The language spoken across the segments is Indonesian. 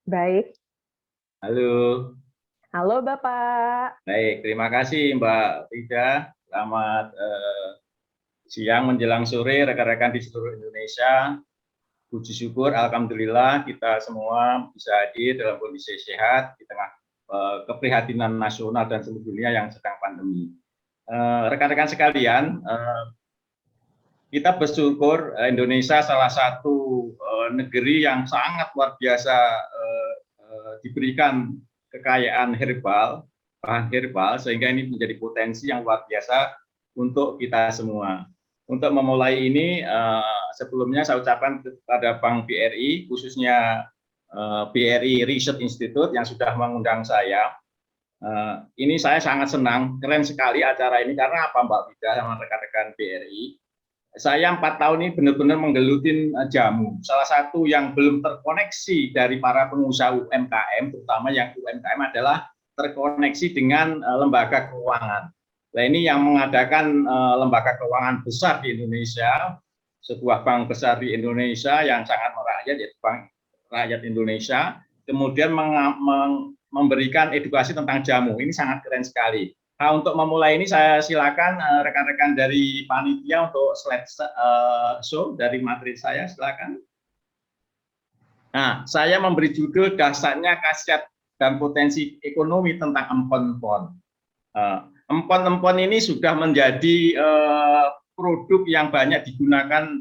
Baik. Halo, Halo Bapak. baik. Terima kasih Mbak Frida. Selamat siang menjelang sore rekan-rekan di seluruh Indonesia. Puji syukur, alhamdulillah kita semua bisa hadir dalam kondisi sehat di tengah keprihatinan nasional dan seluruh dunia yang sedang pandemi. Rekan-rekan sekalian, kita bersyukur Indonesia salah satu negeri yang sangat luar biasa diberikan kekayaan herbal, bahan herbal, sehingga ini menjadi potensi yang luar biasa untuk kita semua. Untuk memulai ini, sebelumnya saya ucapkan kepada Bank BRI, khususnya BRI Research Institute yang sudah mengundang saya. Ini saya sangat senang, keren sekali acara ini, karena apa Mbak Bida sama rekan-rekan BRI? Saya 4 tahun ini benar-benar menggelutin jamu. Salah satu yang belum terkoneksi dari para pengusaha UMKM, terutama yang UMKM adalah terkoneksi dengan lembaga keuangan. Nah ini yang mengadakan lembaga keuangan besar di Indonesia, sebuah bank besar di Indonesia yang sangat merakyat, yaitu Bank Rakyat Indonesia, kemudian memberikan edukasi tentang jamu. Ini sangat keren sekali. Nah, untuk memulai ini saya silakan rekan-rekan dari panitia untuk slide show dari materi saya, silakan. Nah, saya memberi judul dasarnya khasiat dan potensi ekonomi tentang empon-empon. Empon-empon ini sudah menjadi produk yang banyak digunakan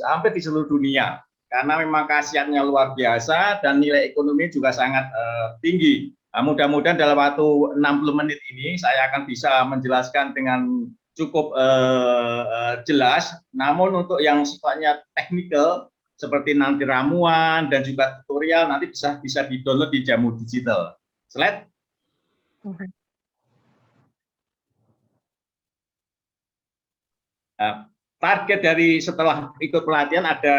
hampir di seluruh dunia, karena memang khasiatnya luar biasa dan nilai ekonomi juga sangat tinggi. Nah, mudah-mudahan dalam waktu 60 menit ini saya akan bisa menjelaskan dengan cukup jelas, namun untuk yang sifatnya teknikal seperti nanti ramuan dan juga tutorial nanti bisa di-download di Jamu Digital. Slide. Nah, target dari setelah ikut pelatihan ada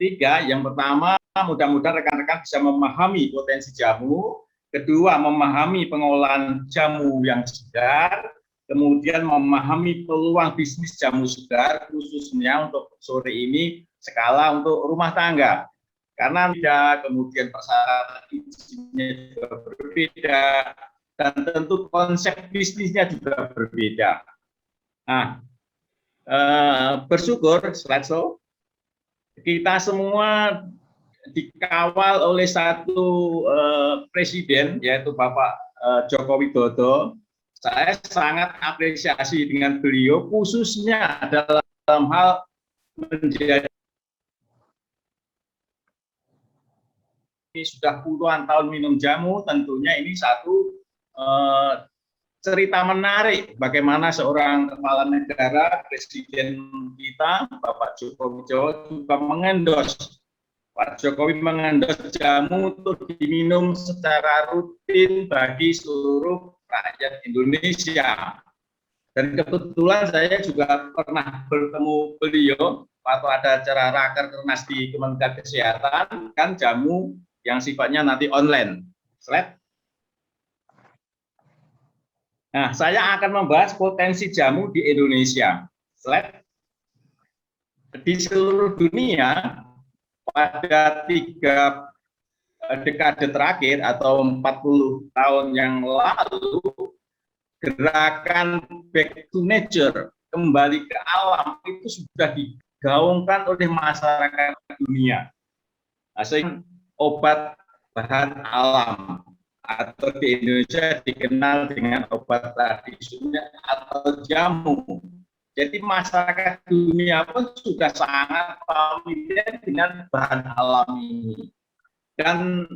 3. Yang pertama, mudah-mudahan rekan-rekan bisa memahami potensi jamu. Kedua, memahami pengolahan jamu yang segar. Kemudian memahami peluang bisnis jamu segar, khususnya untuk sore ini skala untuk rumah tangga. Karena tidak, kemudian persyaratan izinnya juga berbeda, dan tentu konsep bisnisnya juga berbeda. Nah, bersyukur slide show kita semua dikawal oleh satu presiden, yaitu Bapak Joko Widodo. Saya sangat apresiasi dengan beliau, khususnya dalam hal menjadi sudah puluhan tahun minum jamu. Tentunya ini satu cerita menarik bagaimana seorang kepala negara, presiden kita, Bapak Joko Widodo juga mengendos, Pak Jokowi mengendos jamu untuk diminum secara rutin bagi seluruh rakyat Indonesia. Dan kebetulan saya juga pernah bertemu beliau waktu ada acara rakernas di Kementerian Kesehatan, kan jamu yang sifatnya nanti online. Slide. Nah, saya akan membahas potensi jamu di Indonesia. Slide. Di seluruh dunia, pada 3 dekade terakhir atau 40 tahun yang lalu, gerakan back to nature, kembali ke alam, itu sudah digaungkan oleh masyarakat dunia. Sehingga obat bahan alam atau di Indonesia dikenal dengan obat tradisional atau jamu. Jadi masyarakat dunia pun sudah sangat familiar dengan bahan alam ini. Dan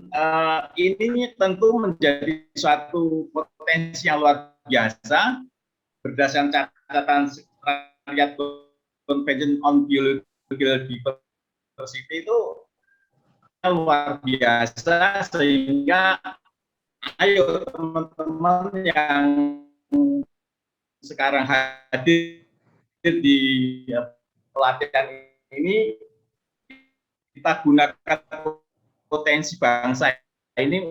ini tentu menjadi suatu potensi yang luar biasa berdasarkan catatan Sekretariat Convention on Biological Diversity itu luar biasa, sehingga ayo teman-teman yang sekarang hadir di pelatihan ini, kita gunakan potensi bangsa ini.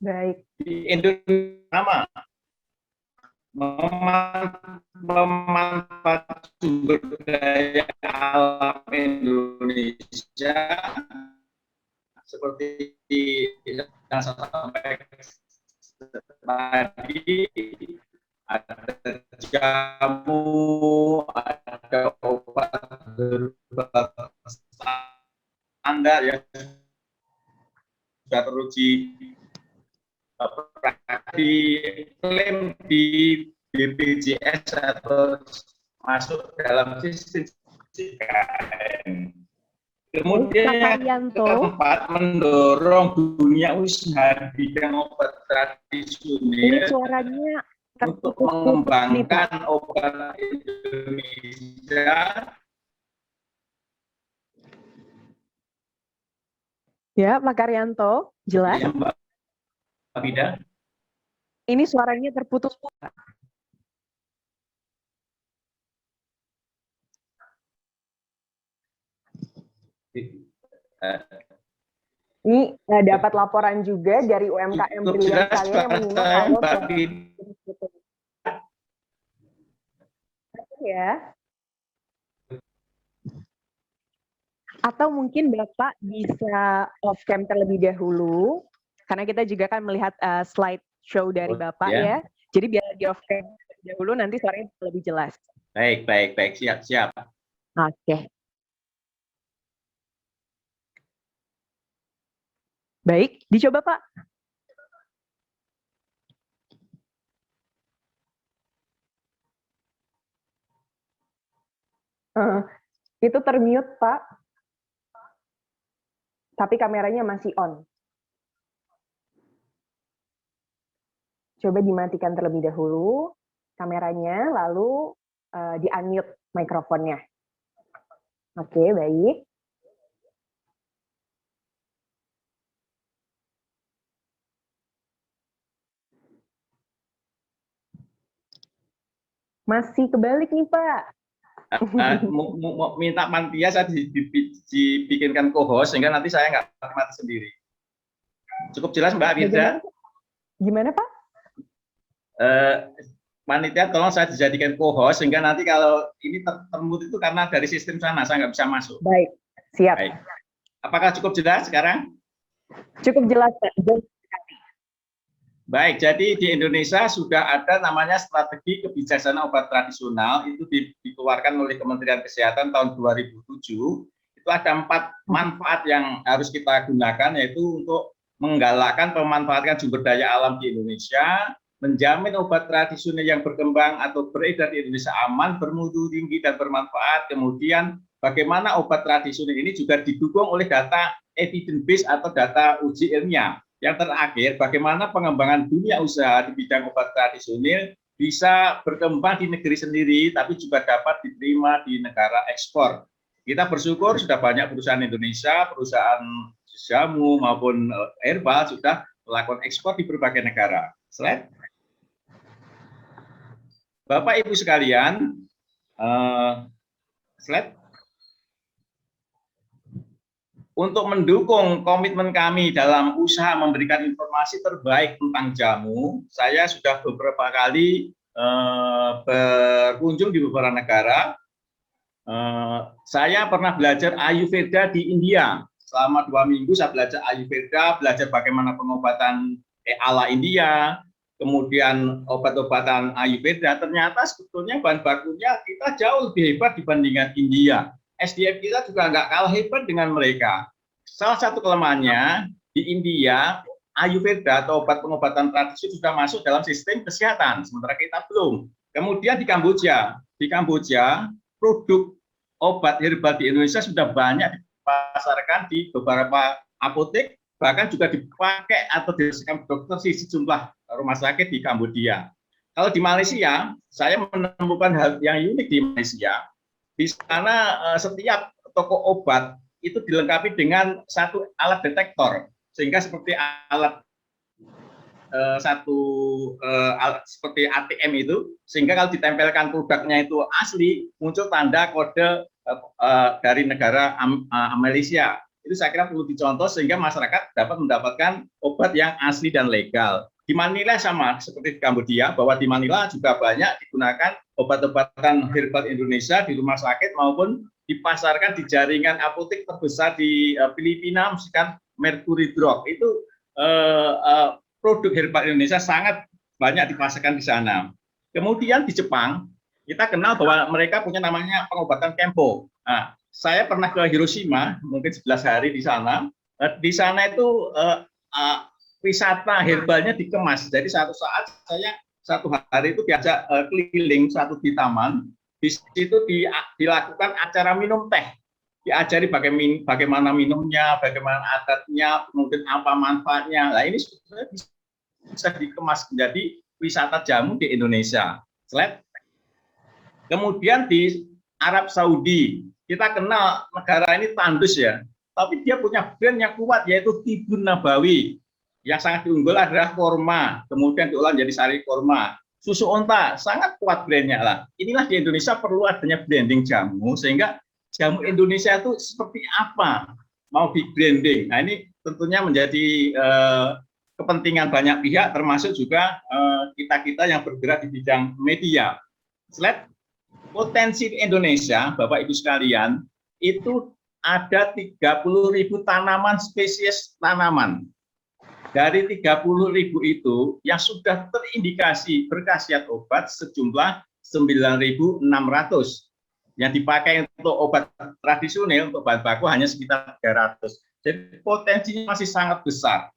Baik. Di Indonesia sama memanfaat sumber daya alam Indonesia seperti yang saya sampaikan tadi, ada jamu, ada obat herbal standar yang sudah teruji diklaim di BPJS atau masuk dalam sistem JKN. Kemudian yang keempat, mendorong dunia usaha di bidang obat tradisional untuk mengembangkan obat Indonesia. Ya, Pak Karyanto, jelas? Ya, Mbak Vida. Ini suaranya terputus-putus. Ini dapat laporan juga dari UMKM brilian saya yang menyimak kalau ya. Atau mungkin Bapak bisa off cam terlebih dahulu, karena kita juga kan melihat slide show dari Bapak ya. Jadi biar di off cam terlebih dahulu, nanti suaranya lebih jelas. Baik, siap. Oke. Baik, dicoba Pak. Itu termute Pak. Tapi kameranya masih on. Coba dimatikan terlebih dahulu kameranya, lalu di-unmute mikrofonnya. Oke, baik. Masih kebalik nih, Pak. Minta Mantia saya dibikinkan co-host, sehingga nanti saya nggak mati sendiri. Cukup jelas, Mbak Firda? Gimana, Pak? Panitia tolong saya dijadikan co-host, sehingga nanti kalau ini termute itu karena dari sistem sana, saya nggak bisa masuk. Baik, siap. Baik. Apakah cukup jelas sekarang? Cukup jelas, Pak. Baik, jadi di Indonesia sudah ada namanya strategi kebijaksanaan obat tradisional, itu dikeluarkan oleh Kementerian Kesehatan tahun 2007. Itu ada 4 manfaat yang harus kita gunakan, yaitu untuk menggalakkan pemanfaatan sumber daya alam di Indonesia, menjamin obat tradisional yang berkembang atau beredar di Indonesia aman, bermutu tinggi dan bermanfaat. Kemudian bagaimana obat tradisional ini juga didukung oleh data evidence base atau data uji ilmiah. Yang terakhir, bagaimana pengembangan dunia usaha di bidang obat tradisional bisa berkembang di negeri sendiri, tapi juga dapat diterima di negara ekspor. Kita bersyukur sudah banyak perusahaan Indonesia, perusahaan jamu maupun herbal sudah melakukan ekspor di berbagai negara. Slide. Bapak Ibu sekalian, slide. Untuk mendukung komitmen kami dalam usaha memberikan informasi terbaik tentang jamu, saya sudah beberapa kali berkunjung di beberapa negara. Saya pernah belajar Ayurveda di India. Selama 2 minggu saya belajar Ayurveda, belajar bagaimana pengobatan ala India, kemudian obat-obatan Ayurveda. Ternyata sebetulnya bahan bakunya kita jauh lebih hebat dibandingkan India. SDM kita juga nggak kalah hebat dengan mereka. Salah satu kelemahannya di India, Ayurveda atau obat pengobatan tradisi sudah masuk dalam sistem kesehatan, sementara kita belum. Kemudian di Kamboja produk obat herbal di Indonesia sudah banyak dipasarkan di beberapa apotek, bahkan juga dipakai atau dirasakan dokter di sejumlah rumah sakit di Kamboja. Kalau di Malaysia, saya menemukan hal yang unik di Malaysia. Di sana setiap toko obat itu dilengkapi dengan satu alat detektor, sehingga seperti alat seperti ATM itu, sehingga kalau ditempelkan produknya itu asli, muncul tanda kode dari negara Malaysia. Itu saya kira perlu dicontoh sehingga masyarakat dapat mendapatkan obat yang asli dan legal. di Manila sama seperti di Kambodia, bahwa di Manila juga banyak digunakan obat-obatan herbal Indonesia di rumah sakit maupun dipasarkan di jaringan apotek terbesar di Filipina, misalkan Mercury Drug. Itu produk herbal Indonesia sangat banyak dipasarkan di sana. Kemudian di Jepang, kita kenal bahwa mereka punya namanya pengobatan Kempo. Nah, saya pernah ke Hiroshima, mungkin 11 hari di sana. Di sana itu wisata herbalnya dikemas. Jadi satu saat saya satu hari itu diajak keliling satu di taman. Di situ dilakukan acara minum teh. Diajari bagaimana minumnya, bagaimana adatnya, kemudian apa manfaatnya. Nah ini sebenarnya bisa dikemas menjadi wisata jamu di Indonesia. Slide. Kemudian di Arab Saudi, kita kenal negara ini tandus ya, tapi dia punya brand yang kuat yaitu Tibun Nabawi. Yang sangat diunggul adalah korma, kemudian diolah menjadi sari korma. Susu onta sangat kuat brandnya lah. Inilah di Indonesia perlu adanya branding jamu sehingga jamu Indonesia itu seperti apa mau di branding. Nah ini tentunya menjadi kepentingan banyak pihak, termasuk juga kita-kita yang bergerak di bidang media. Slide. Potensi di Indonesia, Bapak Ibu sekalian, itu ada 30.000 tanaman spesies tanaman. Dari 30.000 itu yang sudah terindikasi berkhasiat obat sejumlah 9.600. Yang dipakai untuk obat tradisional, untuk bahan baku hanya sekitar 300. Jadi potensinya masih sangat besar.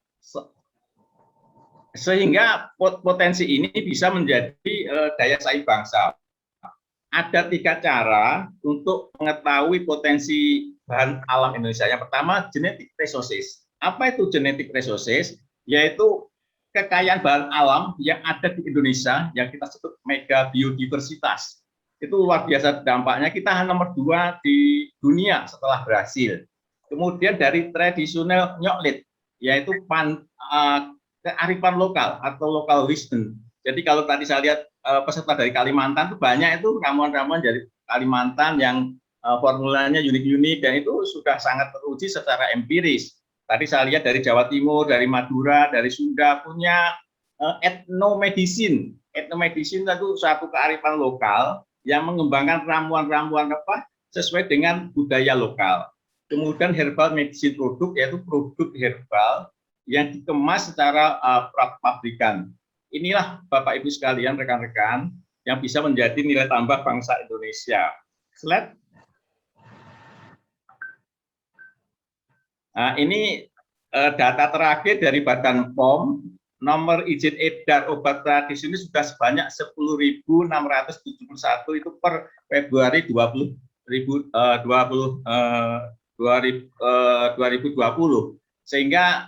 Sehingga potensi ini bisa menjadi daya saing bangsa. Ada 3 cara untuk mengetahui potensi bahan alam Indonesia. Yang pertama, genetic resources. Apa itu genetic resources? Yaitu kekayaan bahan alam yang ada di Indonesia yang kita sebut mega biodiversitas. Itu luar biasa dampaknya. Kita nomor 2 di dunia setelah Brasil. Kemudian dari tradisional nyoklit, yaitu kearifan lokal atau local wisdom. Jadi kalau tadi saya lihat peserta dari Kalimantan itu banyak itu ramuan-ramuan dari Kalimantan yang formulanya unik-unik dan itu sudah sangat teruji secara empiris. Tadi saya lihat dari Jawa Timur, dari Madura, dari Sunda punya etnomedicine. Etnomedicine itu suatu kearifan lokal yang mengembangkan ramuan-ramuan sesuai dengan budaya lokal. Kemudian herbal medicine produk yaitu produk herbal yang dikemas secara pabrikan. Inilah Bapak Ibu sekalian, rekan-rekan, yang bisa menjadi nilai tambah bangsa Indonesia. Slide. Nah, ini data terakhir dari Badan POM, nomor izin edar obat tradisional sudah sebanyak 10.671 itu per Februari 2020. Sehingga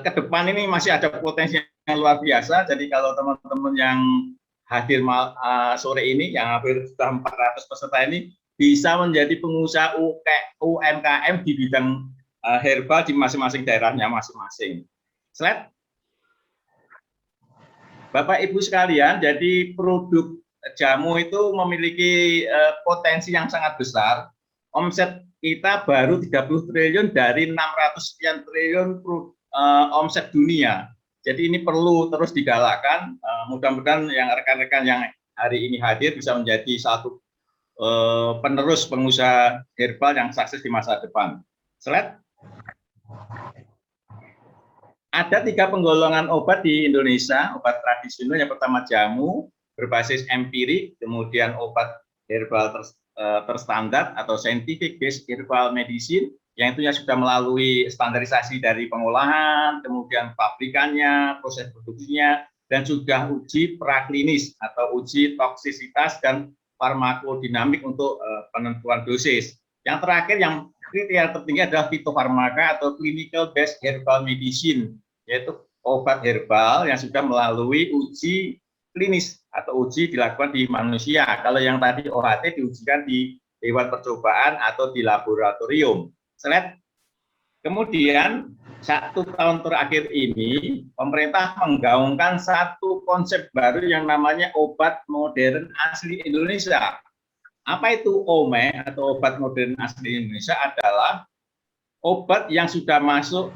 ke depan ini masih ada potensi yang luar biasa. Jadi kalau teman-teman yang hadir sore ini, yang hampir sudah 400 peserta ini, bisa menjadi pengusaha UMKM di bidang herbal di masing-masing daerahnya masing-masing. Slide. Bapak Ibu sekalian, jadi produk jamu itu memiliki potensi yang sangat besar. Omset kita baru 30 triliun dari 600 sekian triliun omset dunia. Jadi ini perlu terus digalakkan. Mudah-mudahan yang rekan-rekan yang hari ini hadir bisa menjadi satu penerus pengusaha herbal yang sukses di masa depan. Slide. Ada 3 penggolongan obat di Indonesia, obat tradisional. Yang pertama jamu berbasis empirik, kemudian obat herbal terstandar atau scientific based herbal medicine, yang itu sudah melalui standarisasi dari pengolahan, kemudian pabrikannya, proses produksinya, dan juga uji praklinis atau uji toksisitas dan farmakodinamik untuk penentuan dosis. Yang terakhir, yang kriteria tertinggi adalah fitofarmaka atau clinical based herbal medicine, yaitu obat herbal yang sudah melalui uji klinis atau uji dilakukan di manusia. Kalau yang tadi OHT diujikan di hewan percobaan atau di laboratorium. Slide. Kemudian 1 tahun terakhir ini pemerintah menggaungkan satu konsep baru yang namanya obat modern asli Indonesia. Apa itu OME atau obat modern asli Indonesia? Adalah obat yang sudah masuk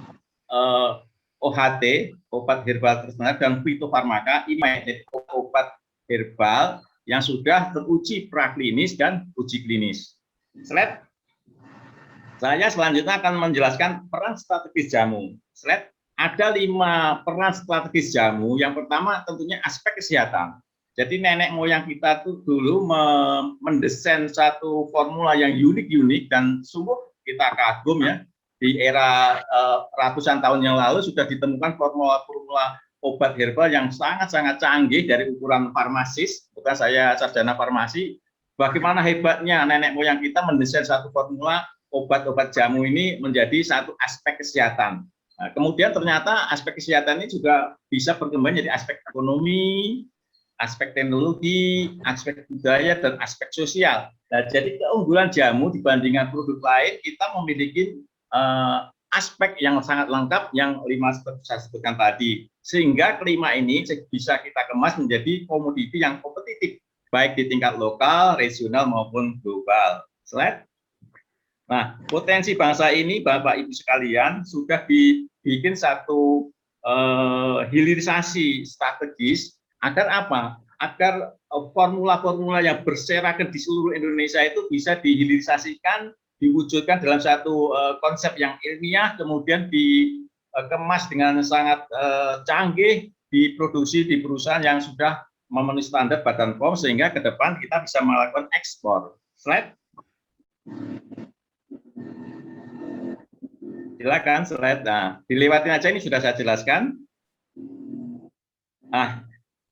OHT, obat herbal tertentu, dan fitofarmaka, ini obat herbal yang sudah teruji praklinis dan uji klinis. Slide. Saya selanjutnya akan menjelaskan peran strategis jamu. Slide. Ada 5 peran strategis jamu. Yang pertama tentunya aspek kesehatan. Jadi nenek moyang kita tuh dulu mendesain satu formula yang unik-unik dan sungguh kita kagum ya. Di era ratusan tahun yang lalu sudah ditemukan formula-formula obat herbal yang sangat-sangat canggih dari ukuran farmasis. Bukan saya sarjana farmasi. Bagaimana hebatnya nenek moyang kita mendesain satu formula obat-obat jamu ini menjadi satu aspek kesehatan. Nah, kemudian ternyata aspek kesehatan ini juga bisa berkembang jadi aspek ekonomi, aspek teknologi, aspek budaya, dan aspek sosial. Nah, jadi keunggulan jamu dibandingkan produk lain, kita memiliki aspek yang sangat lengkap yang 5 saya sebutkan tadi. Sehingga kelima ini bisa kita kemas menjadi komoditi yang kompetitif, baik di tingkat lokal, regional, maupun global. Slide. Nah, potensi bangsa ini, Bapak Ibu sekalian, sudah dibikin satu hilirisasi strategis agar apa? Agar formula-formula yang berserakan di seluruh Indonesia itu bisa dihilirisasikan, diwujudkan dalam satu konsep yang ilmiah, kemudian dikemas dengan sangat canggih, diproduksi di perusahaan yang sudah memenuhi standar Badan POM, sehingga ke depan kita bisa melakukan ekspor. Slide. Silakan slide. Nah, dilewatin aja, ini sudah saya jelaskan. Nah,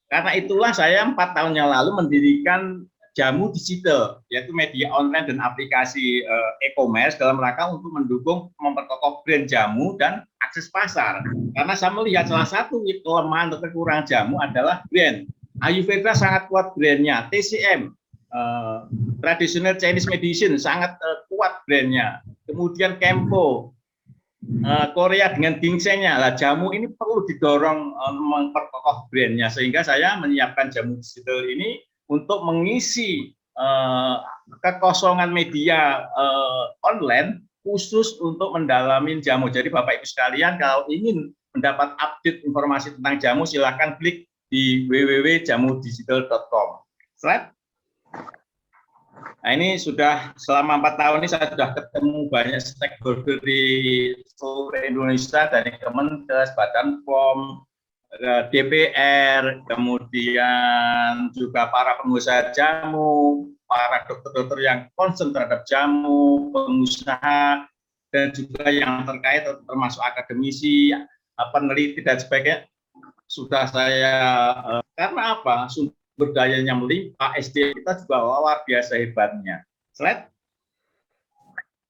karena itulah saya 4 tahun yang lalu mendirikan jamu digital, yaitu media online dan aplikasi e-commerce dalam rangka untuk mendukung memperkokoh brand jamu dan akses pasar. Karena saya melihat salah satu kelemahan atau kekurangan jamu adalah brand. Ayurveda sangat kuat brandnya, TCM, traditional Chinese medicine sangat kuat brandnya. Kemudian Kempo, Korea dengan ginsengnya. Lah, jamu ini perlu didorong memperkokoh brandnya, sehingga saya menyiapkan jamu digital ini untuk mengisi kekosongan media online khusus untuk mendalami jamu. Jadi Bapak Ibu sekalian, kalau ingin mendapat update informasi tentang jamu, silakan klik di www.jamudigital.com. Slide. Nah, ini sudah selama 4 tahun ini saya sudah ketemu banyak stakeholder di seluruh Indonesia, dari Kemenkes, Badan POM, DPR, kemudian juga para pengusaha jamu, para dokter-dokter yang concern terhadap jamu, pengusaha, dan juga yang terkait termasuk akademisi, peneliti dan sebagainya. Sudah saya, karena apa? Sumber dayanya melimpah, SDM kita juga luar biasa hebatnya. Slide.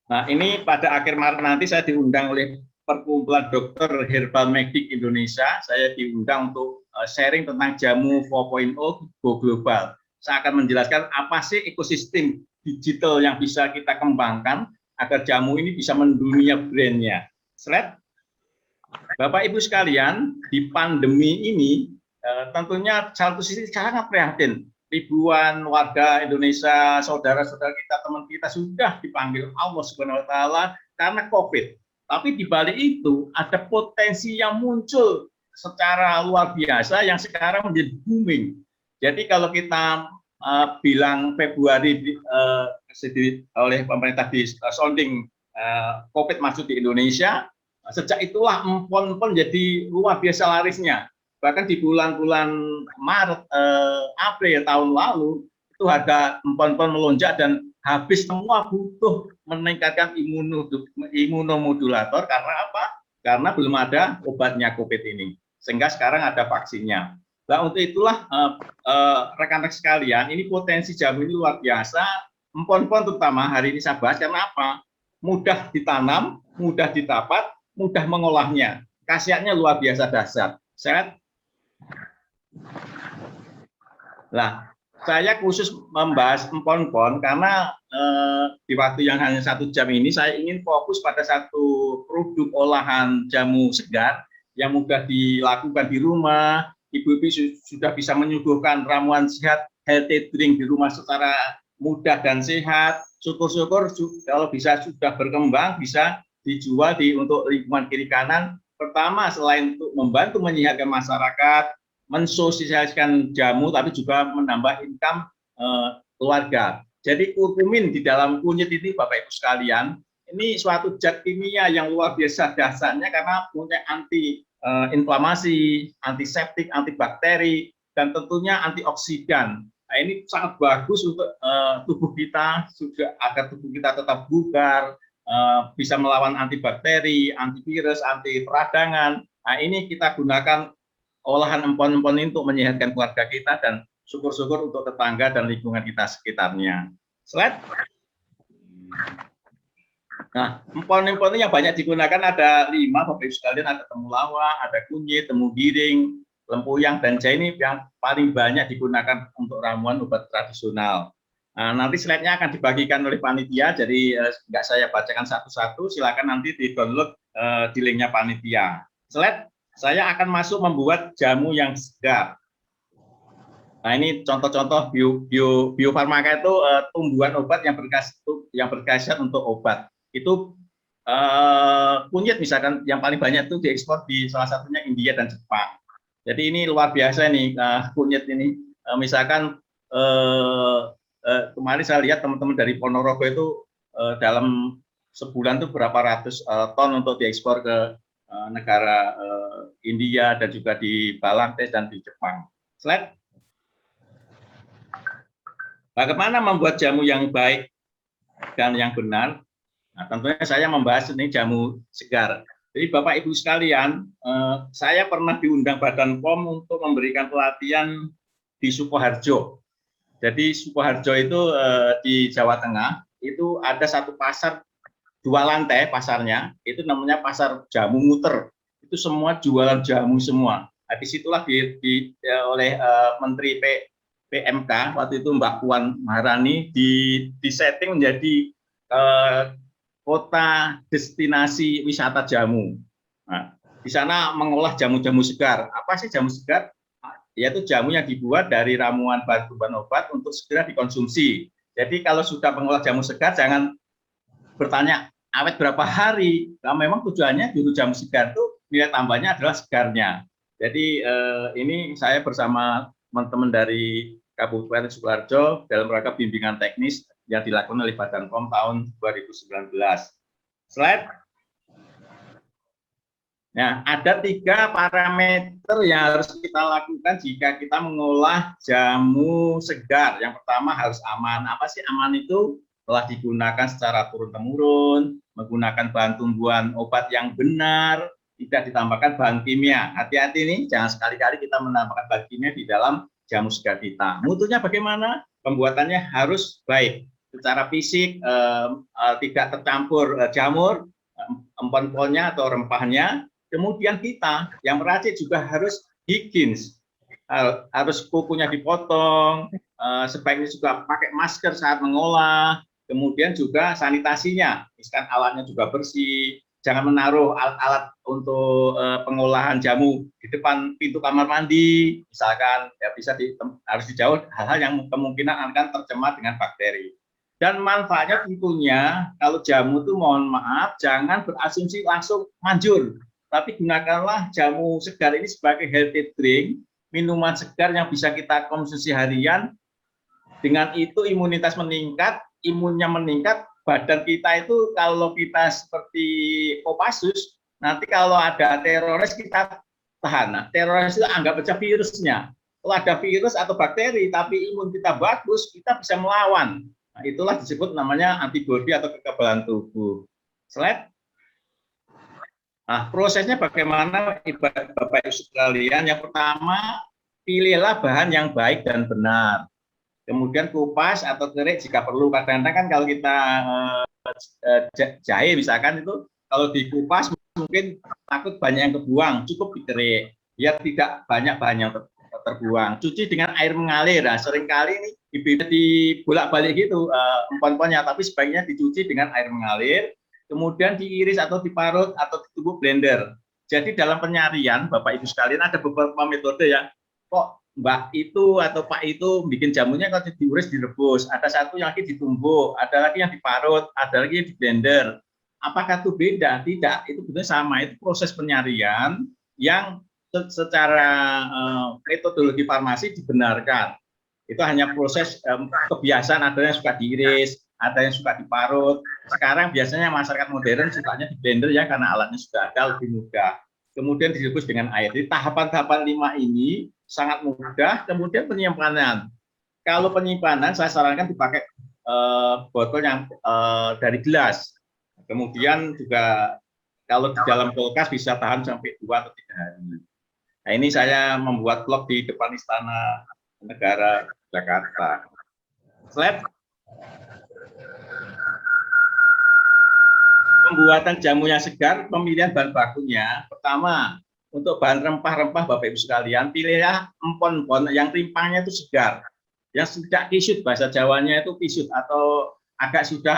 Nah, ini pada akhir Maret nanti saya diundang oleh Perkumpulan Dokter Herbal Medik Indonesia. Saya diundang untuk sharing tentang jamu 4.0 go global. Saya akan menjelaskan apa sih ekosistem digital yang bisa kita kembangkan agar jamu ini bisa mendunia brandnya. Slide. Bapak Ibu sekalian, di pandemi ini tentunya satu sisi sangat prihatin. Ribuan warga Indonesia, saudara-saudara kita, teman kita sudah dipanggil Allah Subhanahu wa taala karena Covid. Tapi di balik itu ada potensi yang muncul secara luar biasa yang sekarang menjadi booming. Jadi kalau kita bilang Februari oleh pemerintah di sounding Covid masuk di Indonesia, sejak itulah empon-empon jadi luar biasa larisnya. Bahkan di bulan-bulan Maret, April tahun lalu, itu harga empon-empon melonjak dan habis semua butuh meningkatkan imunomodulator. Karena apa? Karena belum ada obatnya COVID ini. Sehingga sekarang ada vaksinnya. Nah, untuk itulah rekan-rekan sekalian, ini potensi jamu ini luar biasa. Empon-empon terutama hari ini saya bahas karena apa? Mudah ditanam, mudah didapat, mudah mengolahnya. Khasiatnya luar biasa dahsyat. Sehat. Nah, saya khusus membahas empon-empon karena di waktu yang hanya 1 jam ini saya ingin fokus pada satu produk olahan jamu segar yang mudah dilakukan di rumah. Ibu-ibu sudah bisa menyuguhkan ramuan sehat, healthy drink di rumah secara mudah dan sehat. Syukur-syukur kalau bisa sudah berkembang, bisa dijual untuk lingkungan kiri kanan. pertama selain untuk membantu menyehatkan masyarakat, mensosialisasikan jamu, tapi juga menambah income keluarga. Jadi kurkumin di dalam kunyit ini, Bapak Ibu sekalian, ini suatu zat kimia yang luar biasa dahsyatnya karena punya anti inflamasi, antiseptik, antibakteri, dan tentunya antioksidan. Nah, ini sangat bagus untuk tubuh kita juga agar tubuh kita tetap bugar, bisa melawan antibakteri, antivirus, anti peradangan. Nah, ini kita gunakan olahan empon-empon ini untuk menyehatkan keluarga kita dan syukur-syukur untuk tetangga dan lingkungan kita sekitarnya. Slide. Nah, empon-empon yang banyak digunakan ada 5, Bapak Ibu sekalian, ada temulawak, ada kunyit, temu giring, lempuyang, dan jahe ini yang paling banyak digunakan untuk ramuan obat tradisional. Nah, nanti slide-nya akan dibagikan oleh panitia, jadi nggak saya bacakan satu-satu, silakan nanti di-download di linknya panitia. Slide, saya akan masuk membuat jamu yang segar. Nah, ini contoh-contoh biofarmaka itu tumbuhan obat yang berkhasiat untuk obat. Itu kunyit misalkan yang paling banyak itu diekspor di salah satunya India dan Jepang. Jadi ini luar biasa nih kunyit ini. Misalkan kemarin saya lihat teman-teman dari Ponorogo itu dalam sebulan itu berapa ratus ton untuk diekspor ke negara India dan juga di Bangladesh dan di Jepang. Slide. Bagaimana membuat jamu yang baik dan yang benar? Nah, tentunya saya membahas ini jamu segar. Jadi Bapak Ibu sekalian, saya pernah diundang Badan POM untuk memberikan pelatihan di Sukoharjo. Jadi Sukoharjo itu di Jawa Tengah, itu ada satu pasar 2 lantai pasarnya, itu namanya pasar jamu muter. Itu semua jualan jamu semua. Nah, disitulah oleh Menteri PMK waktu itu Mbak Puan Maharani di setting menjadi kota destinasi wisata jamu. Nah, di sana mengolah jamu-jamu segar. Apa sih jamu segar? Yaitu jamu yang dibuat dari ramuan bahan obat untuk segera dikonsumsi. Jadi kalau sudah mengolah jamu segar, jangan bertanya awet berapa hari. Kalau memang tujuannya dulu jamu segar itu nilai tambahnya adalah segarnya. Jadi ini saya bersama teman-teman dari Kabupaten Sukoharjo dalam rangka bimbingan teknis yang dilakukan oleh Badan POM tahun 2019. Slide. Nah, ada 3 parameter yang harus kita lakukan jika kita mengolah jamu segar. Yang pertama harus aman. Apa sih aman itu? Telah digunakan secara turun-temurun, menggunakan bahan tumbuhan obat yang benar, tidak ditambahkan bahan kimia. Hati-hati nih, jangan sekali-kali kita menambahkan bahan kimia di dalam jamu segar kita. Mutunya bagaimana? Pembuatannya harus baik. Secara fisik tidak tercampur jamur, empon-emponnya atau rempahnya. Kemudian kita yang meracik juga harus higienis. Harus kukunya dipotong, sebaiknya juga pakai masker saat mengolah. Kemudian juga sanitasinya, misalkan alatnya juga bersih. Jangan menaruh alat-alat untuk pengolahan jamu di depan pintu kamar mandi, misalkan ya harus dijauh hal-hal yang kemungkinan akan tercemar dengan bakteri. Dan manfaatnya tentunya kalau jamu itu mohon maaf jangan berasumsi langsung manjur, tapi gunakanlah jamu segar ini sebagai healthy drink, minuman segar yang bisa kita konsumsi harian. Dengan itu imunitas meningkat, imunnya meningkat. Badan kita itu kalau kita seperti Kopassus, nanti kalau ada teroris kita tahan. Nah, teroris itu anggap aja virusnya. Kalau ada virus atau bakteri, tapi imun kita bagus, kita bisa melawan. Nah, itulah disebut namanya antibodi atau kekebalan tubuh. Slide. Nah, prosesnya bagaimana Bapak Ibu sekalian? Yang pertama, pilihlah bahan yang baik dan benar. Kemudian kupas atau kerik jika perlu. Kadang-kadang kan kalau kita jahe misalkan itu kalau dikupas mungkin takut banyak yang kebuang, cukup dikerik biar tidak banyak bahan yang terbuang. Cuci dengan air mengalir. Nah, seringkali ini dibolak-balik gitu empon-emponnya, tapi sebaiknya dicuci dengan air mengalir, kemudian diiris atau diparut atau ditumbuk blender. Jadi dalam penyarian Bapak Ibu sekalian ada beberapa metode ya. Kok Mbak itu atau Pak itu bikin jamunya kalau diiris direbus, ada satu yang lagi ditumbuk, ada lagi yang diparut, ada lagi yang di blender. Apakah itu beda? Tidak, itu benar sama. Itu proses penyarian yang secara metodologi farmasi dibenarkan. Itu hanya proses kebiasaan, ada yang suka diiris, ada yang suka diparut. Sekarang biasanya masyarakat modern sukanya di blender ya, karena alatnya sudah ada, lebih mudah. Kemudian direbus dengan air. Jadi tahapan-tahapan 5 ini sangat mudah. Kemudian penyimpanan. Kalau penyimpanan saya sarankan dipakai botol yang dari gelas. Kemudian juga kalau di dalam kulkas bisa tahan sampai 2 atau 3 hari. Nah, ini saya membuat vlog di depan Istana Negara Jakarta. Slide. Pembuatan jamu yang segar, pemilihan bahan bakunya. Pertama, untuk bahan rempah-rempah Bapak Ibu sekalian, pilihlah empon-empon yang rimpangnya itu segar. Yang tidak kisut, bahasa Jawanya itu kisut atau agak sudah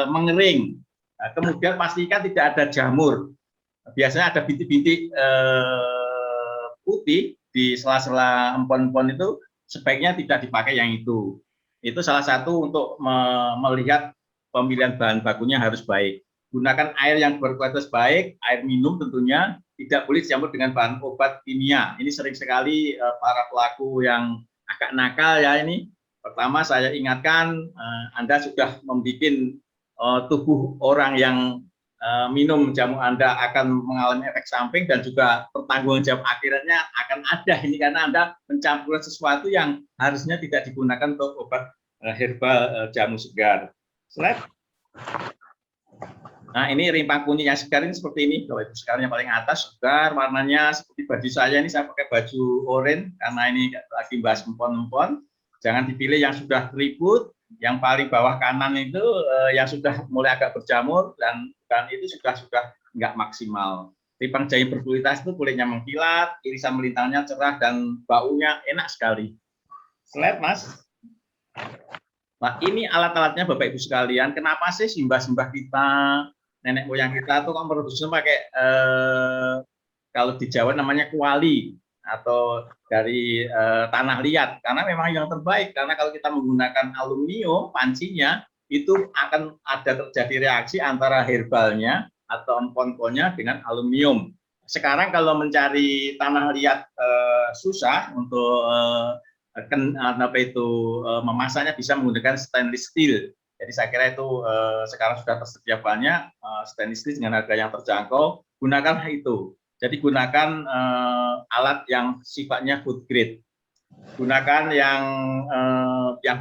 mengering. Nah, kemudian pastikan tidak ada jamur. Biasanya ada bintik-bintik putih di sela-sela empon-empon itu, sebaiknya tidak dipakai yang itu. Itu salah satu untuk melihat pemilihan bahan bakunya harus baik. Gunakan air yang berkualitas baik, air minum tentunya, tidak boleh dicampur dengan bahan obat kimia. Ini sering sekali para pelaku yang agak nakal ya ini. Pertama saya ingatkan, Anda sudah membuat tubuh orang yang minum jamu Anda akan mengalami efek samping dan juga pertanggungjawaban akhirnya akan ada ini karena Anda mencampur sesuatu yang harusnya tidak digunakan untuk obat herbal jamu segar. Slide. Nah, ini rimpang kunyit yang segar ini seperti ini. Kalau itu sekarang yang paling atas segar, warnanya seperti baju saya ini, saya pakai baju oranye karena ini lagi bahas empon-empon. Jangan dipilih yang sudah keriput, yang paling bawah kanan itu yang sudah mulai agak berjamur dan itu sudah nggak maksimal. Rimpang jahe berkualitas itu kulitnya mengkilat, irisan melintangnya cerah dan baunya enak sekali. Slide, Mas. Nah, ini alat-alatnya Bapak Ibu sekalian. Kenapa sih simbah-simbah kita, nenek moyang kita tuh kan produksinya pakai kalau di Jawa namanya kuali atau dari tanah liat karena memang yang terbaik, karena kalau kita menggunakan aluminium pancinya itu akan ada terjadi reaksi antara herbalnya atau empon-emponnya dengan aluminium. Sekarang kalau mencari tanah liat susah untuk memasaknya, bisa menggunakan stainless steel. Jadi saya kira itu sekarang sudah tersedia banyak stainless steel dengan harga yang terjangkau. Gunakanlah itu. Jadi gunakan alat yang sifatnya food grade. Gunakan yang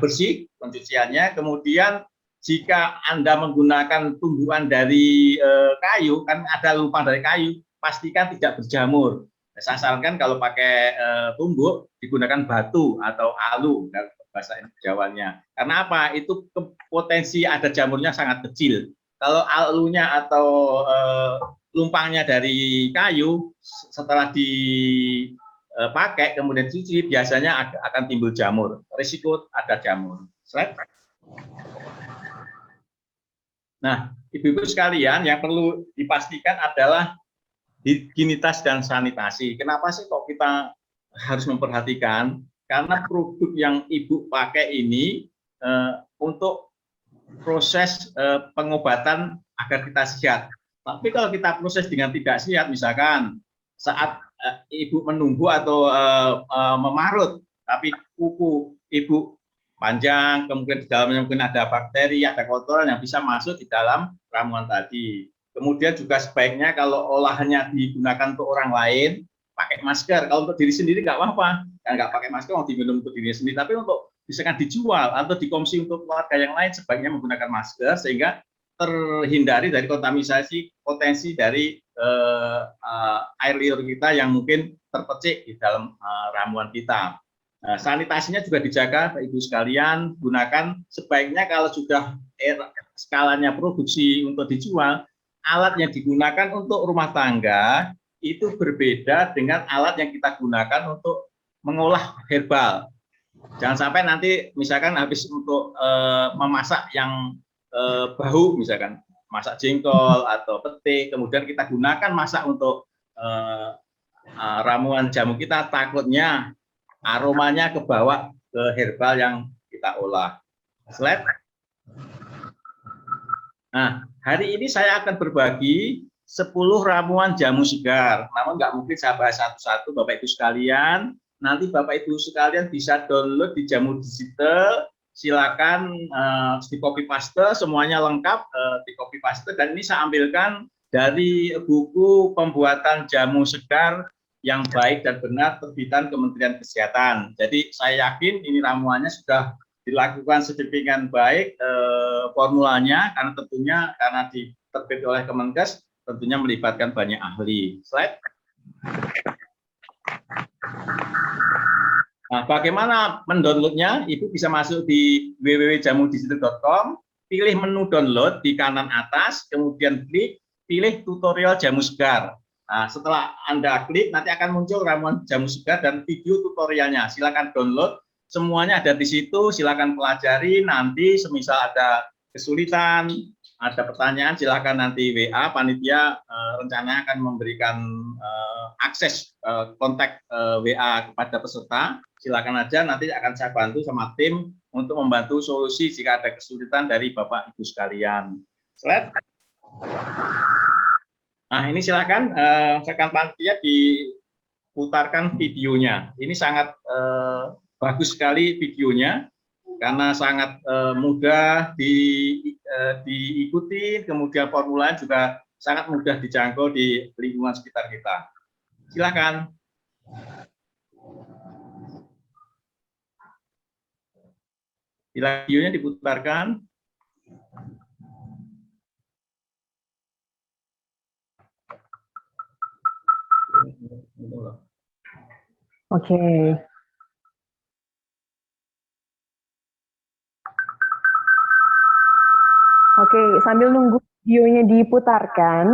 bersih pencuciannya. Kemudian jika Anda menggunakan tumbuhan dari kayu, kan ada lupang dari kayu, pastikan tidak berjamur. Saya sarankan kalau pakai tumbuk digunakan batu atau alu dalam bahasa Jawanya. Karena apa? Itu potensi ada jamurnya sangat kecil. Kalau alunya atau lumpangnya dari kayu, setelah dipakai kemudian dicuci, biasanya akan timbul jamur. Risiko ada jamur. Slide. Nah, ibu-ibu sekalian, yang perlu dipastikan adalah higienitas dan sanitasi. Kenapa sih kok kita harus memperhatikan? Karena produk yang ibu pakai ini untuk proses pengobatan agar kita sehat. Tapi kalau kita proses dengan tidak sehat, misalkan saat ibu menunggu atau memarut, tapi kuku ibu panjang, kemudian di dalamnya mungkin ada bakteri, ada kotoran yang bisa masuk di dalam ramuan tadi. Kemudian juga sebaiknya kalau olahannya digunakan untuk orang lain, pakai masker. Kalau untuk diri sendiri nggak apa-apa, kan nggak pakai masker mau diminum untuk diri sendiri. Tapi untuk misalkan dijual atau dikonsumsi untuk keluarga yang lain, sebaiknya menggunakan masker sehingga terhindari dari kontaminasi potensi dari air liur kita yang mungkin terpercik di dalam ramuan kita. Nah, sanitasinya juga dijaga, Bapak Ibu sekalian. Gunakan sebaiknya kalau sudah skalanya produksi untuk dijual, alat yang digunakan untuk rumah tangga itu berbeda dengan alat yang kita gunakan untuk mengolah herbal. Jangan sampai nanti misalkan habis untuk memasak yang bau, misalkan masak jengkol atau pete, kemudian kita gunakan masak untuk ramuan jamu kita, takutnya aromanya kebawa ke herbal yang kita olah. Slide. Nah, hari ini saya akan berbagi 10 ramuan jamu segar. Namun nggak mungkin saya bahas satu-satu, Bapak Ibu sekalian. Nanti Bapak Ibu sekalian bisa download di Jamu Digital. Silakan di copy paste, semuanya lengkap di copy paste. Dan ini saya ambilkan dari buku pembuatan jamu segar yang baik dan benar terbitan Kementerian Kesehatan. Jadi saya yakin ini ramuannya sudah dilakukan sedemikian baik formulanya, karena tentunya karena diterbit oleh Kemenkes, tentunya melibatkan banyak ahli. Slide. Nah, bagaimana mendownloadnya? Ibu bisa masuk di www.jamudigital.com, pilih menu download di kanan atas, kemudian klik, pilih tutorial jamu segar. Nah, setelah Anda klik, nanti akan muncul ramuan jamu segar dan video tutorialnya. Silakan download. Semuanya ada di situ, silakan pelajari. Nanti semisal ada kesulitan, ada pertanyaan, silakan nanti WA. Panitia rencananya akan memberikan akses kontak WA kepada peserta. Silakan aja, nanti akan saya bantu sama tim untuk membantu solusi jika ada kesulitan dari Bapak Ibu sekalian. Slide. Nah, ini silakan rekan panitia diputarkan videonya. Ini sangat bagus sekali videonya karena sangat mudah diikuti, kemudian formulanya juga sangat mudah dijangkau di lingkungan sekitar kita. Silakan. Bila videonya diputarkan. Oke. Oke, sambil nunggu videonya diputarkan,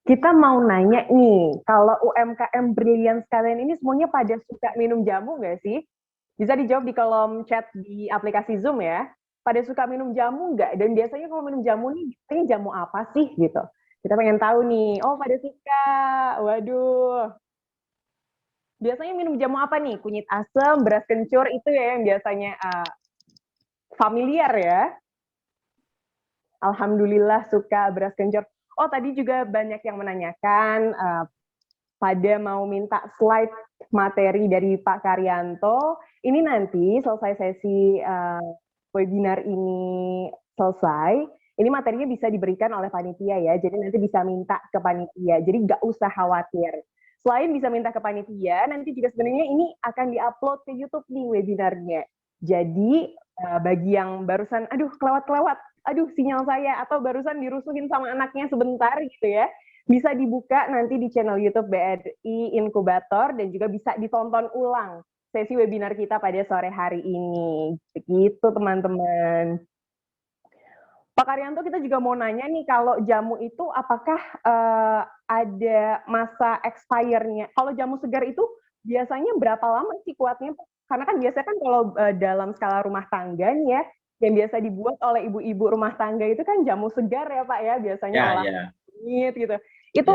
kita mau nanya nih, kalau UMKM Brilian sekalian ini semuanya pada suka minum jamu nggak sih? Bisa dijawab di kolom chat di aplikasi Zoom ya. Pada suka minum jamu nggak? Dan biasanya kalau minum jamu nih, biasanya jamu apa sih gitu? Kita pengen tahu nih. Oh, pada suka. Waduh. Biasanya minum jamu apa nih? Kunyit asam, beras kencur, itu ya yang biasanya familiar ya. Alhamdulillah suka beras kencur. Oh, tadi juga banyak yang menanyakan pada mau minta slide materi dari Pak Karyanto. Ini nanti selesai sesi webinar ini selesai, ini materinya bisa diberikan oleh panitia ya, jadi nanti bisa minta ke panitia, jadi nggak usah khawatir. Selain bisa minta ke panitia, nanti juga sebenarnya ini akan diupload ke YouTube nih webinarnya. Jadi bagi yang barusan, aduh kelewat-kelewat, aduh sinyal saya, atau barusan dirusuhin sama anaknya sebentar gitu ya, bisa dibuka nanti di channel YouTube BRI Inkubator dan juga bisa ditonton ulang sesi webinar kita pada sore hari ini. Begitu teman-teman. Pak Karyanto, kita juga mau nanya nih, kalau jamu itu apakah ada masa expire-nya? Kalau jamu segar itu biasanya berapa lama sih kuatnya? Karena kan biasanya kan kalau dalam skala rumah tangga nih ya, yang biasa dibuat oleh ibu-ibu rumah tangga itu kan jamu segar ya Pak ya, biasanya kunyit gitu. Itu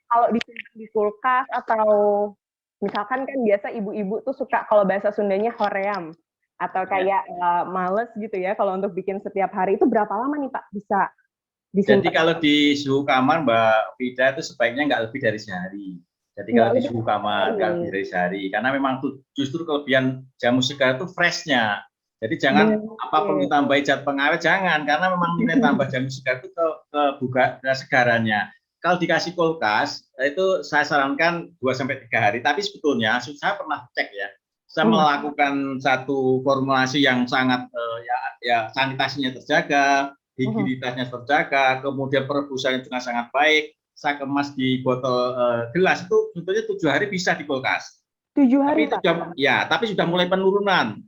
kalau di kulkas atau misalkan kan biasa ibu-ibu tuh suka, kalau bahasa Sundanya hoream, atau kayak males gitu ya kalau untuk bikin setiap hari, itu berapa lama nih Pak bisa disimpan? Jadi kalau di suhu kamar Mbak Vida itu sebaiknya nggak lebih dari sehari. Jadi kalau di suhu kamar nggak lebih dari sehari, karena memang justru kelebihan jamu segar itu freshnya. Jadi jangan apapun ditambahi zat pengawet, jangan, karena memang nilai tambah jamu segar itu ke segarannya. Kalau dikasih kulkas itu saya sarankan 2-3 hari. Tapi sebetulnya saya pernah cek ya, saya melakukan satu formulasi yang sangat ya sanitasinya terjaga, higienitasnya terjaga, kemudian perebusannya juga sangat baik. Saya kemas di botol gelas itu sebetulnya 7 hari bisa di kulkas. 7 hari tapi Pak? Tapi sudah mulai penurunan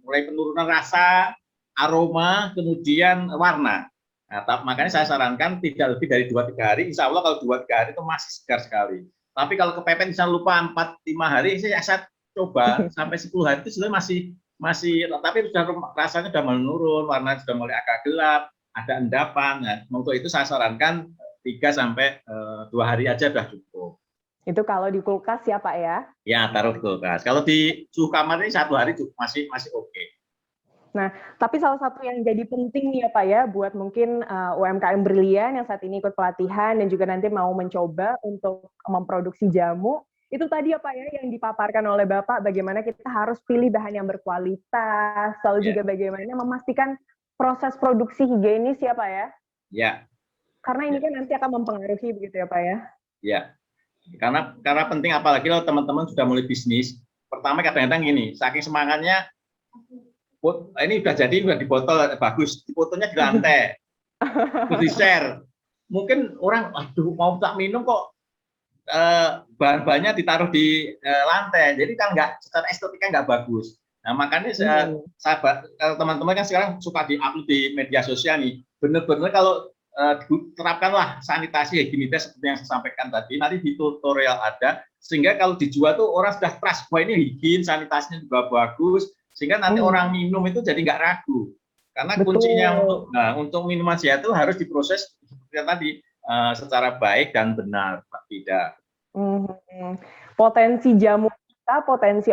rasa, aroma, kemudian warna. Nah, makanya saya sarankan tidak lebih dari 2-3 hari. Insya Allah kalau 2-3 hari itu masih segar sekali. Tapi kalau kepepet misalnya lupa 4-5 hari, saya coba sampai 10 hari itu sebenarnya masih, tapi sudah rasanya sudah menurun, warna sudah mulai agak gelap, ada endapan. Nah, untuk itu saya sarankan 3-2 hari aja sudah cukup. Itu kalau di kulkas ya Pak ya? Ya, taruh di kulkas. Kalau di suhu kamar ini 1 hari masih oke. Tapi salah satu yang jadi penting nih ya Pak ya, buat mungkin UMKM Brilian yang saat ini ikut pelatihan dan juga nanti mau mencoba untuk memproduksi jamu, itu tadi ya Pak ya yang dipaparkan oleh Bapak, bagaimana kita harus pilih bahan yang berkualitas, lalu juga bagaimana memastikan proses produksi higienis ya Pak ya? Ya. Karena ini kan nanti akan mempengaruhi begitu ya Pak ya? Ya, karena penting apalagi kalau teman-teman sudah mulai bisnis, pertama kadang-kadang gini, saking semangatnya, ini udah jadi, udah dibotol, bagus, fotonya di lantai, terus di-share. Mungkin orang, aduh mau tak minum kok bahan-bahannya ditaruh di lantai, jadi kan secara estetika nggak bagus. Nah makanya sahabat, teman-teman kan sekarang suka di-upload di media sosial nih, bener-bener kalau terapkanlah sanitasi higienitas seperti yang saya sampaikan tadi, nanti di tutorial ada, sehingga kalau dijual tuh orang sudah trust, wah ini higien, sanitasinya juga bagus, sehingga nanti orang minum itu jadi nggak ragu. Karena kuncinya untuk minuman sehat itu harus diproses seperti tadi secara baik dan benar, Pak Fida. Potensi jamu kita, potensi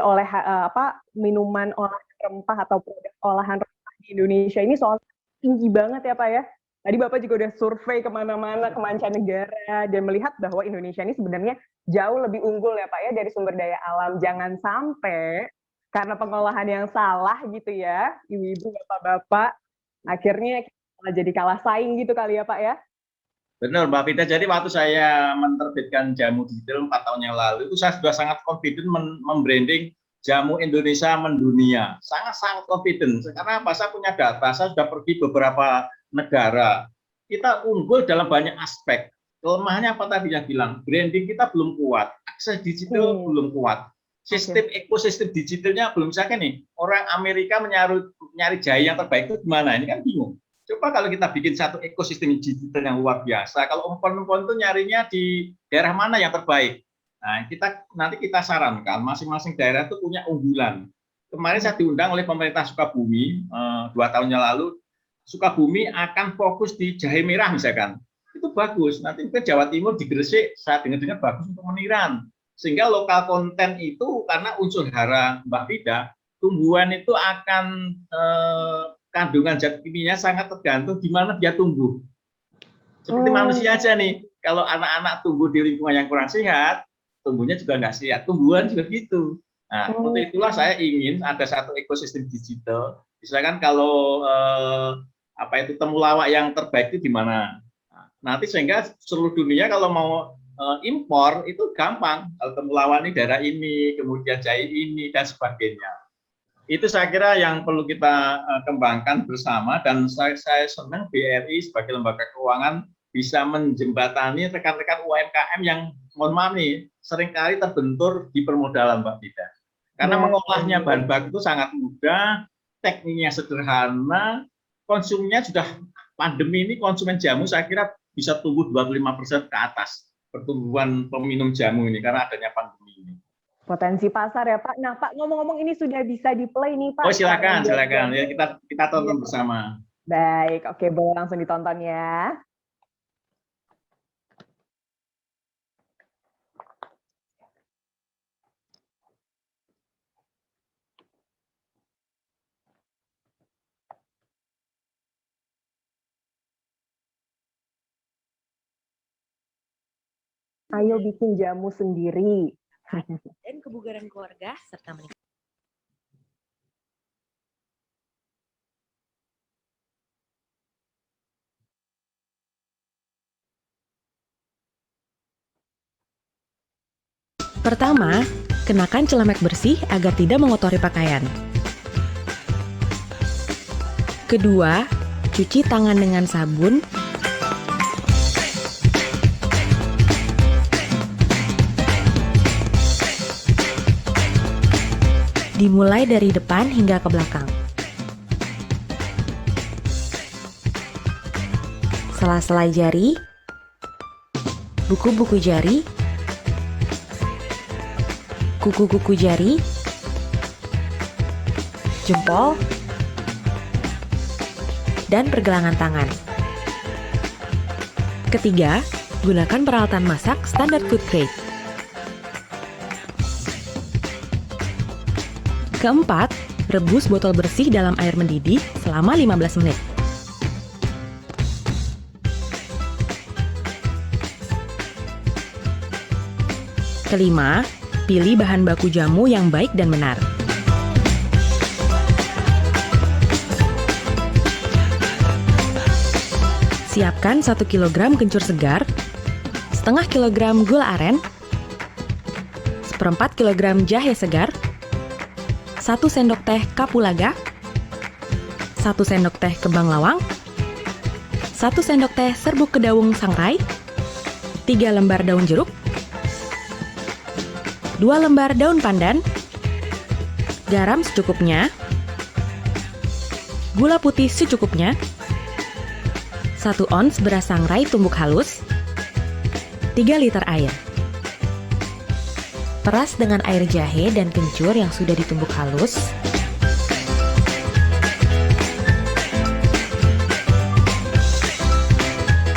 minuman olahan rempah atau produk olahan rempah di Indonesia ini soal tinggi banget ya Pak ya. Tadi Bapak juga udah survei kemana-mana, ke mancanegara, dan melihat bahwa Indonesia ini sebenarnya jauh lebih unggul ya Pak ya dari sumber daya alam. Jangan sampai karena pengolahan yang salah gitu ya, ibu-ibu, bapak-bapak, akhirnya kita jadi kalah saing gitu kali ya Pak ya? Benar Mbak Fida, jadi waktu saya menerbitkan jamu digital 4 tahun yang lalu, itu saya sudah sangat confident membranding jamu Indonesia mendunia. Sangat-sangat confident, karena apa? Saya punya data, saya sudah pergi beberapa negara. Kita unggul dalam banyak aspek. Kelemahannya apa tadi yang bilang? Branding kita belum kuat, akses digital belum kuat. Sistem ekosistem digitalnya belum bisa kan nih. Orang Amerika nyari jahe yang terbaik itu gimana? Ini kan bingung. Coba kalau kita bikin satu ekosistem digital yang luar biasa, kalau empon-empon itu nyarinya di daerah mana yang terbaik. Nah, nanti kita sarankan masing-masing daerah itu punya unggulan. Kemarin saya diundang oleh pemerintah Sukabumi 2 tahun yang lalu. Sukabumi akan fokus di jahe merah misalkan. Itu bagus. Nanti ke Jawa Timur di Gresik saya dengar bagus untuk meniran. Sehingga lokal konten itu karena unsur hara Mbak Fida, tumbuhan itu akan kandungan zat kimianya sangat tergantung di mana dia tumbuh. Seperti manusia aja nih, kalau anak-anak tumbuh di lingkungan yang kurang sehat, tumbuhnya juga nggak sehat, tumbuhan juga gitu. Nah, untuk itulah saya ingin ada satu ekosistem digital. Misalkan kalau temulawak yang terbaik itu di mana? Nanti sehingga seluruh dunia kalau mau impor itu gampang. Kalau temulawak ini daerah ini, kemudian jahe ini dan sebagainya. Itu saya kira yang perlu kita kembangkan bersama, dan saya senang BRI sebagai lembaga keuangan bisa menjembatani rekan-rekan UMKM yang mohon maaf nih seringkali terbentur di permodalan Mbak Fida. Karena mengolahnya bahan baku itu sangat mudah, tekniknya sederhana, konsumnya sudah pandemi ini konsumen jamu saya kira bisa tumbuh 25% ke atas pertumbuhan peminum jamu ini karena adanya pandemi ini. Potensi pasar ya Pak. Nah Pak, ngomong-ngomong ini sudah bisa di-play nih Pak. Oh silakan. Ya, kita tonton bersama. Baik, oke, boleh langsung ditonton ya. Ayo bikin jamu sendiri. Dan kebugaran keluarga serta menikmati. Pertama, kenakan celemek bersih agar tidak mengotori pakaian. Kedua, cuci tangan dengan sabun. Dimulai dari depan hingga ke belakang. Sela-sela jari, buku-buku jari, kuku-kuku jari, jempol, dan pergelangan tangan. Ketiga, gunakan peralatan masak standar food grade. Keempat, rebus botol bersih dalam air mendidih selama 15 menit. Kelima, pilih bahan baku jamu yang baik dan benar. Siapkan 1 kg kencur segar, setengah kilogram gula aren, seperempat kilogram jahe segar, 1 sendok teh kapulaga, 1 sendok teh kembang lawang, 1 sendok teh serbuk kedaung sangrai, 3 lembar daun jeruk, 2 lembar daun pandan, garam secukupnya, gula putih secukupnya, 1 ons beras sangrai tumbuk halus, 3 liter air. Peras dengan air jahe dan kencur yang sudah ditumbuk halus.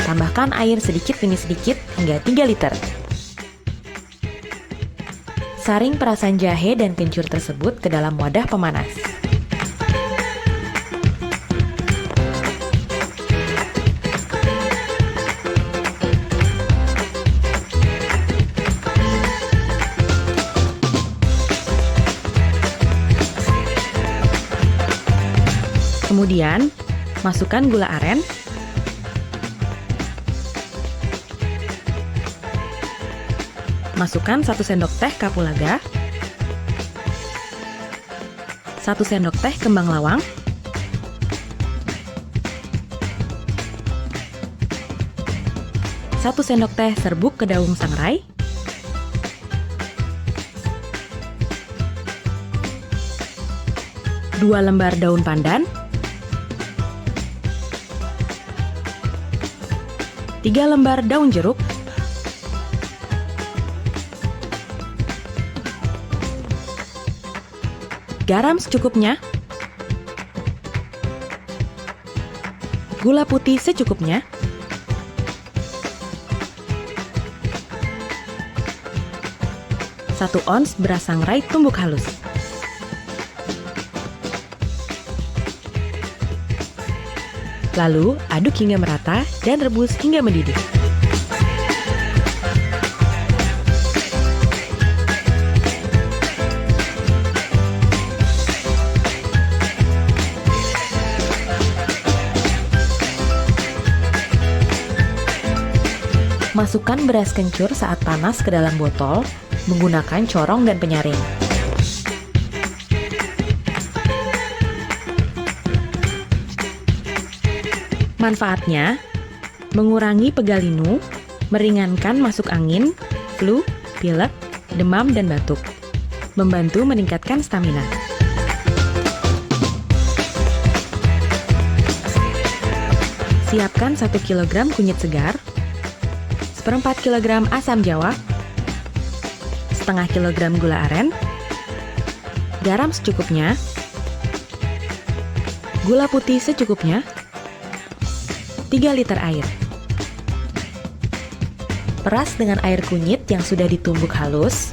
Tambahkan air sedikit demi sedikit hingga 3 liter. Saring perasan jahe dan kencur tersebut ke dalam wadah pemanas. Kemudian, masukkan gula aren, masukkan 1 sendok teh kapulaga, 1 sendok teh kembang lawang, 1 sendok teh serbuk kedaung sangrai, 2 lembar daun pandan, 3 lembar daun jeruk, garam secukupnya, gula putih secukupnya, satu ons beras sangrai tumbuk halus. Lalu aduk hingga merata dan rebus hingga mendidih. Masukkan beras kencur saat panas ke dalam botol menggunakan corong dan penyaring. Manfaatnya, mengurangi pegal linu, meringankan masuk angin, flu, pilek, demam, dan batuk. Membantu meningkatkan stamina. Siapkan 1 kg kunyit segar, seperempat kilogram asam jawa, setengah kilogram gula aren, garam secukupnya, gula putih secukupnya, 3 liter air. Peras dengan air kunyit yang sudah ditumbuk halus.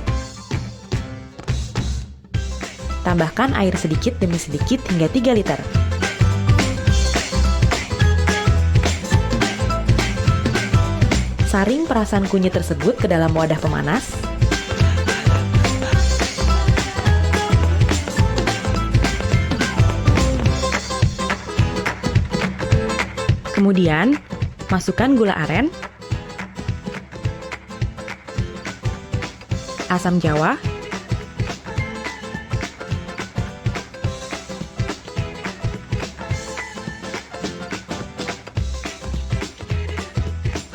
Tambahkan air sedikit demi sedikit hingga 3 liter. Saring perasan kunyit tersebut ke dalam wadah pemanas. Kemudian, masukkan gula aren, asam jawa,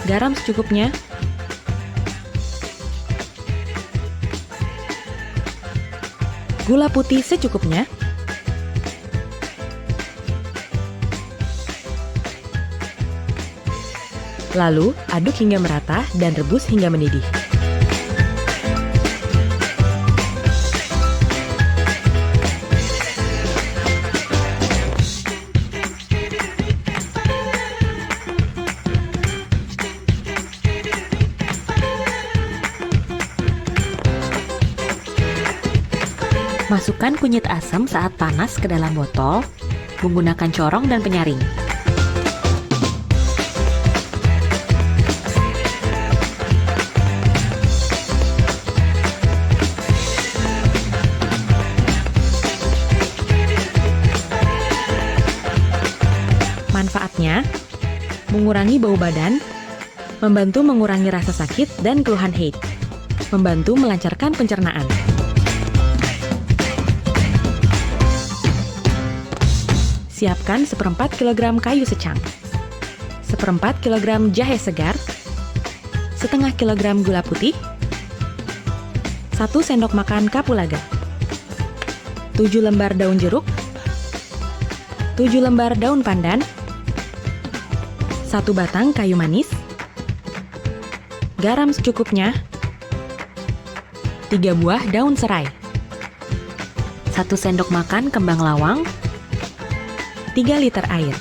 garam secukupnya, gula putih secukupnya, lalu aduk hingga merata dan rebus hingga mendidih. Masukkan kunyit asam saat panas ke dalam botol menggunakan corong dan penyaring. Manfaatnya, mengurangi bau badan, membantu mengurangi rasa sakit dan keluhan haid, membantu melancarkan pencernaan. Siapkan 1/4 kg kayu secang, 1/4 kg jahe segar, setengah kilogram gula putih, 1 sendok makan kapulaga, 7 lembar daun jeruk, 7 lembar daun pandan, 1 batang kayu manis, garam secukupnya, 3 buah daun serai, 1 sendok makan kembang lawang, 3 liter air.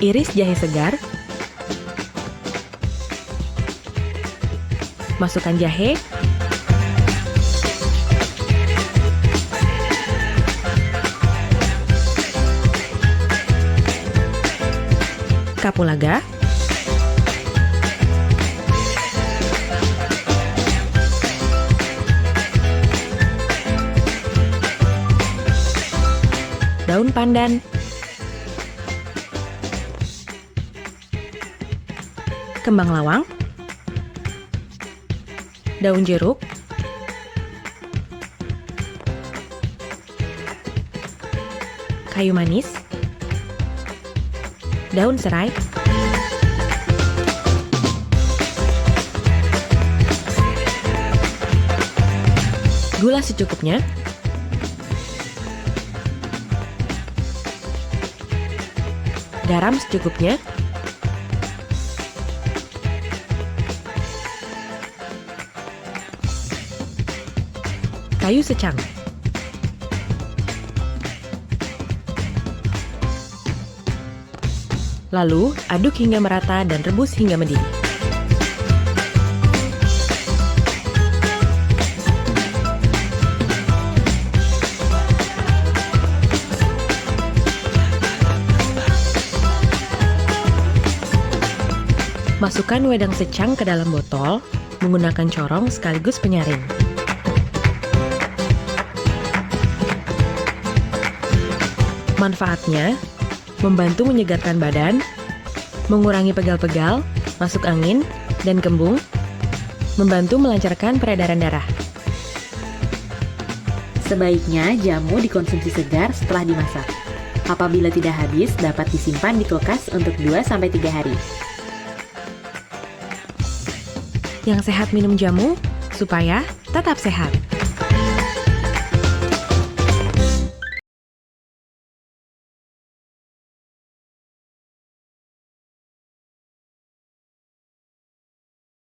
Iris jahe segar. Masukkan jahe. Kapulaga. Daun pandan, kembang lawang, daun jeruk, kayu manis, daun serai, gula secukupnya, garam secukupnya, kayu secang, lalu aduk hingga merata dan rebus hingga mendidih. Masukkan wedang secang ke dalam botol menggunakan corong sekaligus penyaring. Manfaatnya, membantu menyegarkan badan, mengurangi pegal-pegal, masuk angin, dan kembung, membantu melancarkan peredaran darah. Sebaiknya jamu dikonsumsi segar setelah dimasak. Apabila tidak habis, dapat disimpan di kulkas untuk 2-3 hari. Yang sehat minum jamu, supaya tetap sehat.